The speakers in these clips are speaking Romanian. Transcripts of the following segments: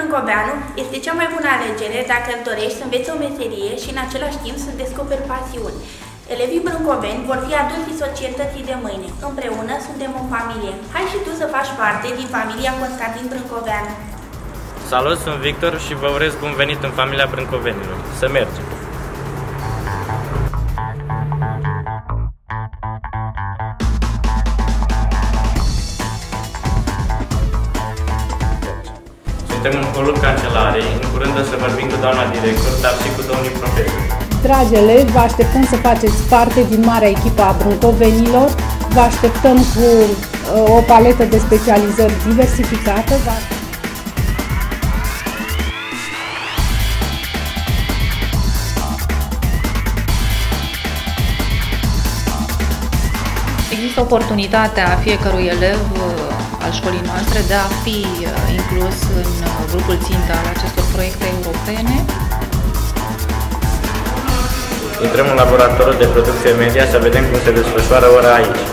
Brâncoveanu este cea mai bună alegere dacă îți dorești să înveți o meserie și în același timp să descoperi pasiuni. Elevii brâncoveni vor fi adulții societății de mâine. Împreună suntem o familie. Hai și tu să faci parte din familia Constantin Brâncoveanu. Salut, sunt Victor și vă urez bun venit în familia brâncovenilor. Să mergem! Suntem în holul cancelarei, în curând o să vorbim cu doamna director, dar și cu domnii profesori. Dragi elevi, vă așteptăm să faceți parte din marea echipă a brâncovenilor. Vă așteptăm cu o paletă de specializări diversificată. Există oportunitatea fiecărui elev al școlii noastre de a fi inclus în grupul țintă al acestor proiecte europene. Intrăm în laboratorul de producție media să vedem cum se desfășoară ora aici.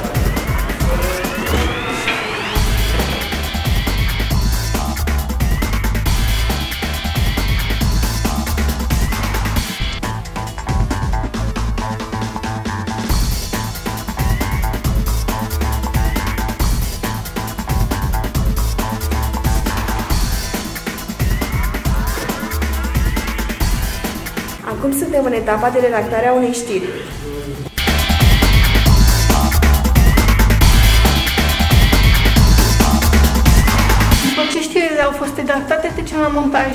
Acum suntem în etapa de redactare a unei știri. După ce știrile au fost redactate, trecem la montaj.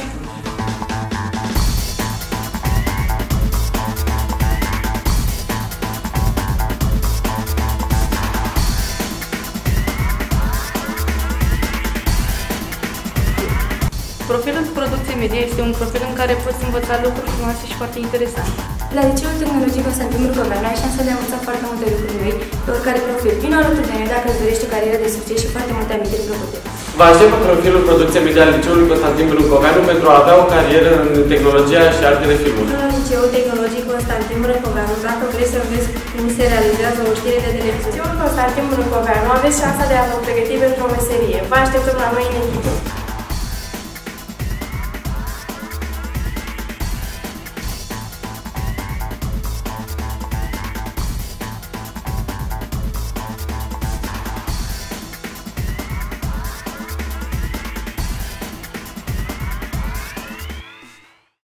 Profilul producției media este un profil în care poți învăța lucruri frumoase și foarte interesante. La Liceul Tehnologic Constantin Brâncoveanu ai șansa de a învăța foarte multe lucruri noi pe oricare profil. Vino alături de noi dacă îți dorești o carieră de succes și foarte multe amintiri plăcute. Vă aștept în profilul producției media al Liceului Constantin Brâncoveanu pentru a avea o carieră în tehnologia și artele filmului. La Liceul Tehnologic Constantin Brâncoveanu, dacă vrei să vezi cum se realizează o știre de televiziune. Liceul Constantin Brâncoveanu aveți șansa de a vă pregăti pentru o meserie. Vă așteptăm la noi în echipă.